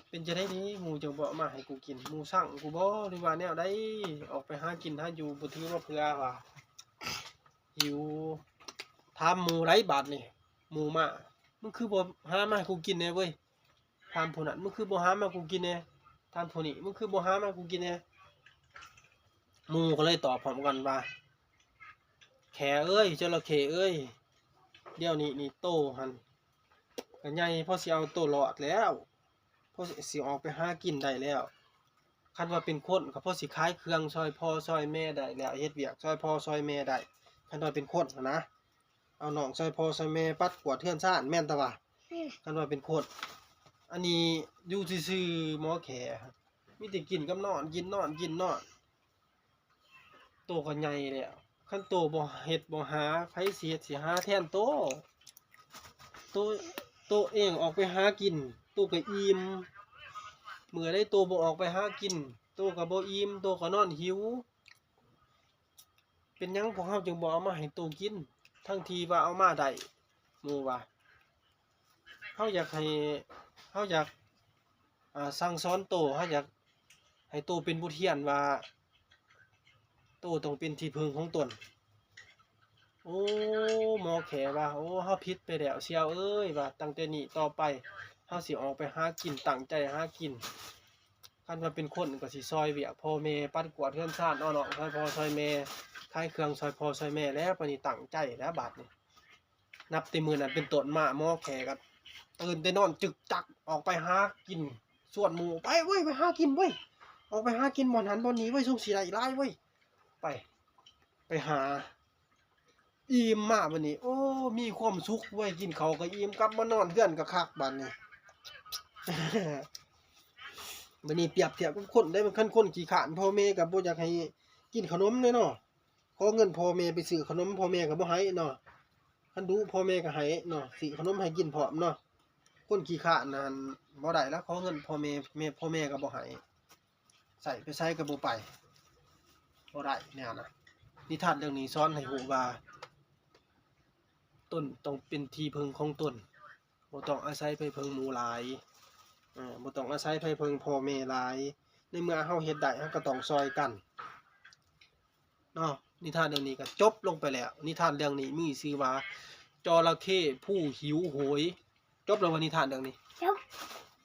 เป็นจะได้นี้หมูจังบ่มาให้กูกินหมูสั่งกูบ่หรือว่าแนวใดออกไปหากินหาอยู่บ่ถือว่าเพื่อว่าหิวถามหมูไร้บาดนี่หมูมามึงคือบ่หามาให้กูกินแน่เว้ยถามผู้นั้นมึงคือบ่หามากูกินแน่ถามผู้นี้มึงคือบ่หามากูกินแน่หมูก็เลยตอบพร้อมกันว่าแขเอ้ยจระเข้เอ้ยเดี๋ยวนี้นี่โตหั่นก็ใหญ่พอสิเอาโตรอดแล้วพอสิออกไปหากินได้แล้วคันว่าเป็นคนก็พอสิขายเครื่องซอยพ่อซอยแม่ได้แล้วเฮ็ดเวียกซอยพ่อซอยแม่ได้คันว่าเป็นคนนะเอาน้องซอยพ่อซอยแม่ปัดกวาดเทือนซ่านแม่นตะว่าคันว่าเป็นคนอันนี้อยู่ซื่อๆหมอแขมีแต่กินกับนอนกินนอนกินนอนโตก็ใหญ่แล้วคันโตบ่เฮ็ดบ่หาไผสิเฮ็ดสิหาแทนโตโตเองออกไปหากินโตก็อิ่มเมื่อได้โตบ่ออกไปหากินโตก็บ่อิ่มโตก็นอนหิวเป็นหยังพวกเฮาจึงบ่เอามาให้โตกินทั้งที่ว่าเอามาได้หมู่ว่าเฮาอยากสั่งสอนโตเฮาอยากให้โตเป็นผู้เที่ยนว่าโตต้องเป็นที่พึ่งของตนโอ้หมอแขว่าโอ้เฮาผิดไปแล้วเสี่ยวเอ้ยว่าตั้งแต่นี้ต่อไปเฮาสิออกไปหากินตั้งใจหากินคันว่าเป็นคนก็สิซอยเวียกพ่อแม่ปัดกวาดเรือนชานอ้อน้องซอยพ่อซอยแม่ขายเครื่องซอยพ่อซอยแม่แล้วบัดนี้ตั้งใจแล้วบัดนี้นับแต่มื้อนั้นเป็นต้นมาหมอแขก็ตื่นแต่นอนจึกจักออกไปหากินสวนหมู่ไปเว้ยไปหากินเว้ยออกไปหากินบ่อนหันบ่อนนี้เว้ยสุงสิได้หลายเว้ยไปหาอิ่มมาบัดนี้โอ้มีความสุขเว้ยกินข้าวก็อิ่มกลับมานอนเฮือนก็คักบัดนี้ บัดนี้เปรียบเทียบกับคนได้มันคันคนขี้ขลาดพ่อแม่ก็บ่อยากให้กินขนมเลยเนาะขอเงินพ่อแม่ไปซื้อขนมพ่อแม่ก็บ่ให้เนาะคันดุพ่อแม่ก็ให้เนาะซื้อขนมให้กินพร้อมเนาะคนขี้ขลาดนั่นบ่ได้แล้วขอเงินพ่อแม่ก็บ่ให้ใส่ไปใช้ก็บ่ไปบ่ได้แนวน่ะนิทานเรื่องนี้สอนให้รู้ว่าตนต้องเป็นที่พึ่งของตนบ่ต้องอาศัยไปพึ่งหมู่หลายบ่ต้องอาศัยไปพึ่งพ่อแม่หลายในเมื่อเฮาเฮ็ดได้เฮาก็ต้องช่วยกันเนาะนิทานเรื่องนี้ก็จบลงไปแล้วนิทานเรื่องนี้มีชื่อว่าจระเข้ผู้หิวโหยจบแล้วว่านิทานเรื่องนี้จบ